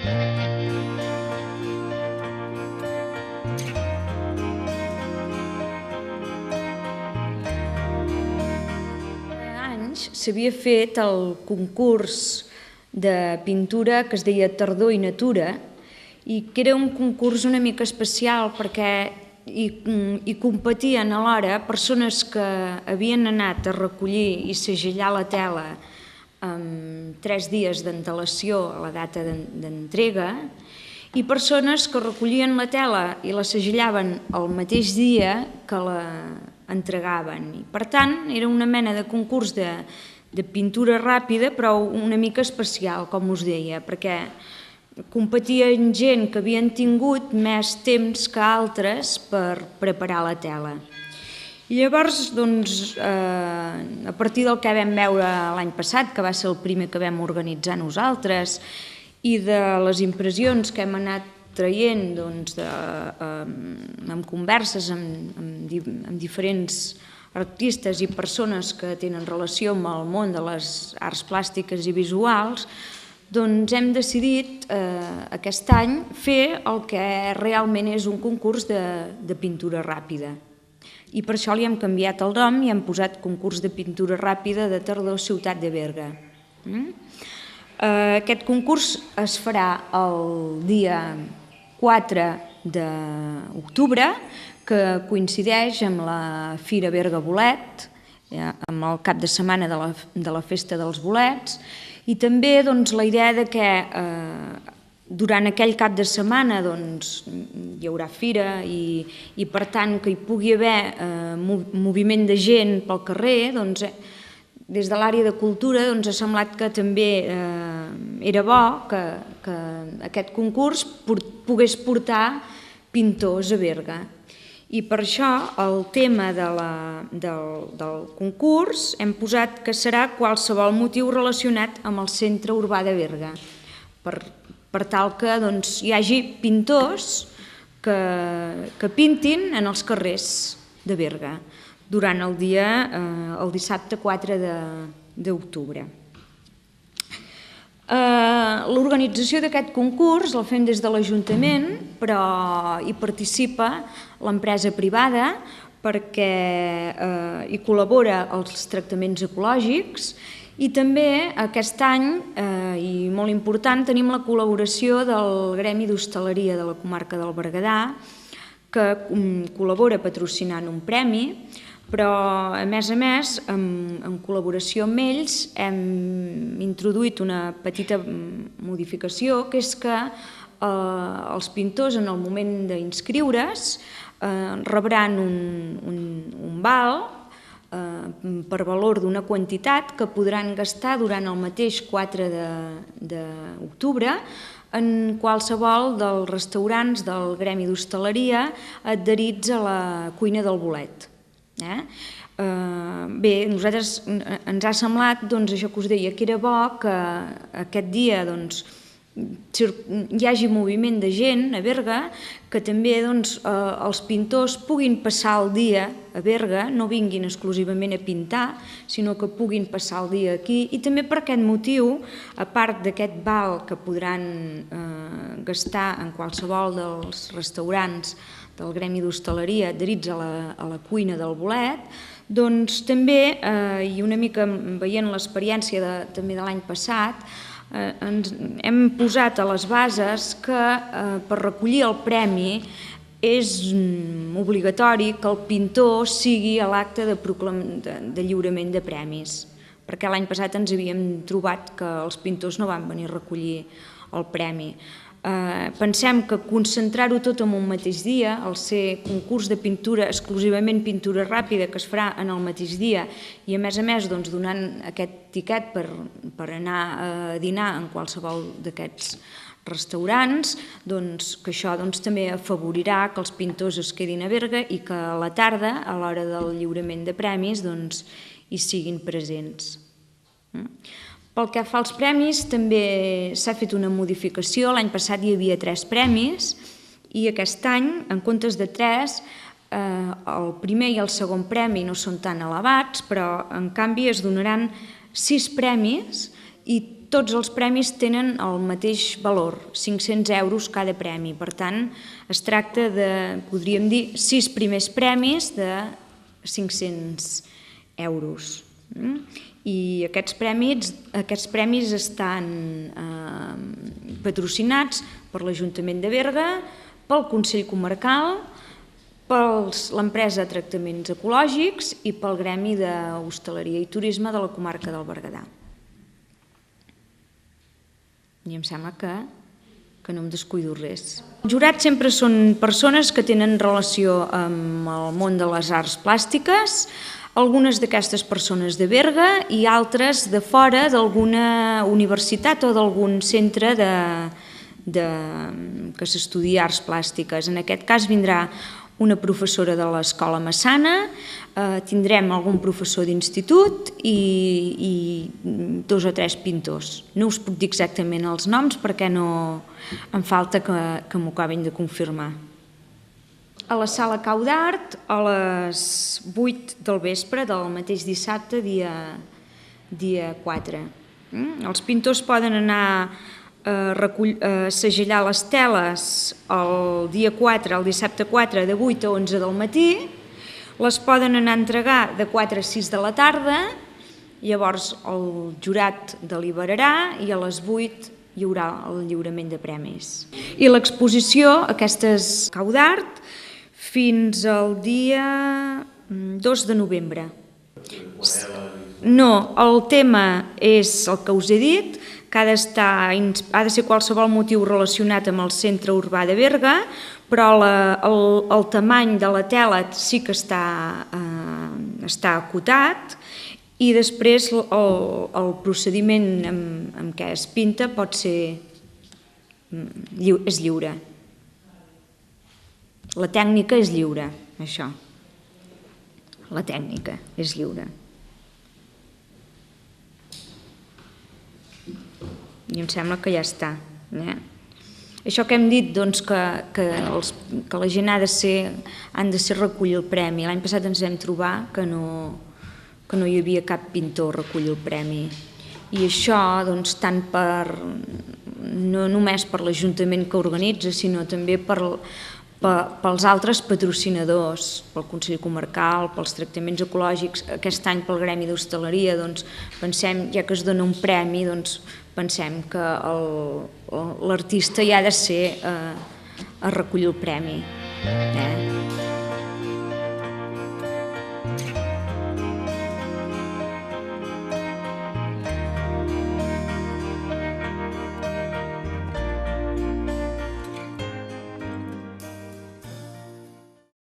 Anys s'havia fet el concurs de pintura que es deia Tardor i Natura i que era un concurs una mica especial perquè hi competien alhora persones que havien anat a recollir i segellar la tela amb 3 dies d'antelació a la data d'entrega i persones que recollien la tela i la segellaven el mateix dia que la entregaven. I, per tant, era una mena de concurs de pintura ràpida, però una mica especial, com us deia, perquè competien gent que havien tingut més temps que altres per preparar la tela. I llavors, doncs, a partir del que vam veure l'any passat, que va ser el primer que vam organitzar nosaltres, i de les impressions que hem anat traient amb converses amb diferents artistes i persones que tenen relació amb el món de les arts plàstiques i visuals, doncs hem decidit aquest any fer el que realment és un concurs de pintura ràpida. I per això li hem canviat el nom i hem posat concurs de pintura ràpida de Tardor Ciutat de Berga. Aquest concurs es farà el dia 4 d'octubre, que coincideix amb la Fira Berga Bolet, amb el cap de setmana de la Festa dels Bolets, i també la idea que durant aquell cap de setmana hi haurà fira i per tant que hi pugui haver moviment de gent pel carrer, des de l'àrea de cultura ha semblat que també era bo que aquest concurs pogués portar pintors a Berga. I per això el tema del concurs hem posat que serà qualsevol motiu relacionat amb el centre urbà de Berga, per tal que hi hagi pintors que pintin en els carrers de Berga durant el dissabte 4 d'octubre. L'organització d'aquest concurs la fem des de l'Ajuntament, però hi participa l'empresa privada perquè hi col·labora els tractaments ecològics i també aquest any, i molt important, tenim la col·laboració del Gremi d'Hostaleria de la comarca del Berguedà, que col·labora patrocinant un premi, però a més, en col·laboració amb ells hem introduït una petita modificació, que és que els pintors en el moment d'inscriure's rebran un val per valor d'una quantitat que podran gastar durant el mateix 4 d'octubre en qualsevol dels restaurants del Gremi d'Hostaleria adherits a la cuina del Bolet. Bé, a nosaltres ens ha semblat, això que us deia, que era bo que aquest dia hi hagi moviment de gent a Berga, que també els pintors puguin passar el dia a Berga, no vinguin exclusivament a pintar, sinó que puguin passar el dia aquí. I també per aquest motiu, a part d'aquest val que podran gastar en qualsevol dels restaurants del Gremi d'Hostaleria adherits a la cuina del Bolet, doncs també, i una mica veient l'experiència també de l'any passat, hem posat a les bases que per recollir el premi és obligatori que el pintor sigui a l'acte de lliurament de premis, perquè l'any passat ens havíem trobat que els pintors no van venir a recollir el premi. Pensem que concentrar-ho tot en un mateix dia, al ser concurs de pintura, exclusivament pintura ràpida, que es farà en el mateix dia, i a més donant aquest tiquet per anar a dinar en qualsevol d'aquests restaurants, que això també afavorirà que els pintors es quedin a Berga i que a la tarda, a l'hora del lliurament de premis, hi siguin presents. Pel que fa als premis, també s'ha fet una modificació. L'any passat hi havia 3 premis i aquest any, en comptes de 3, el primer i el segon premi no són tan elevats, però en canvi es donaran 6 premis i tots els premis tenen el mateix valor, 500 euros cada premi. Per tant, es tracta de, podríem dir, 6 primers premis de 500 euros. I aquests premis estan patrocinats per l'Ajuntament de Berga, pel Consell Comarcal, per l'empresa de tractaments ecològics i pel Gremi d'Hostaleria i Turisme de la comarca del Berguedà. I em sembla que no em descuido res. Els jurats sempre són persones que tenen relació amb el món de les arts plàstiques, algunes d'aquestes persones de Berga i altres de fora d'alguna universitat o d'algun centre que s'estudia arts plàstiques. En aquest cas vindrà una professora de l'Escola Massana, tindrem algun professor d'institut i 2 o 3 pintors. No us puc dir exactament els noms perquè no em falta que m'ho acabin de confirmar. A la Sala Cau d'Art, a les 8 del vespre del mateix dissabte, dia 4. Els pintors poden anar a segellar les teles el dia 4, el dissabte 4, de 8 a 11 del matí, les poden anar a entregar de 4 a 6 de la tarda, llavors el jurat deliberarà i a les 8 hi haurà el lliurament de premis. I l'exposició, aquestes Cau d'Art, fins al dia 2 de novembre. No, el tema és el que us he dit, que ha de ser qualsevol motiu relacionat amb el centre urbà de Berga, però el tamany de la tela sí que està acotat i després el procediment amb què es pinta és lliure. La tècnica és lliure, això. La tècnica és lliure. I em sembla que ja està. Això que hem dit, doncs, que la gent han de ser recollir el premi. L'any passat ens vam trobar que no hi havia cap pintor a recollir el premi. I això, doncs, tant no només per l'Ajuntament que organitza, sinó també pels altres patrocinadors, pel Consell Comarcal, pels tractaments ecològics, aquest any pel Gremi d'Hostaleria, doncs pensem, ja que es dona un premi, doncs pensem que l'artista hi ha de ser a recollir el premi.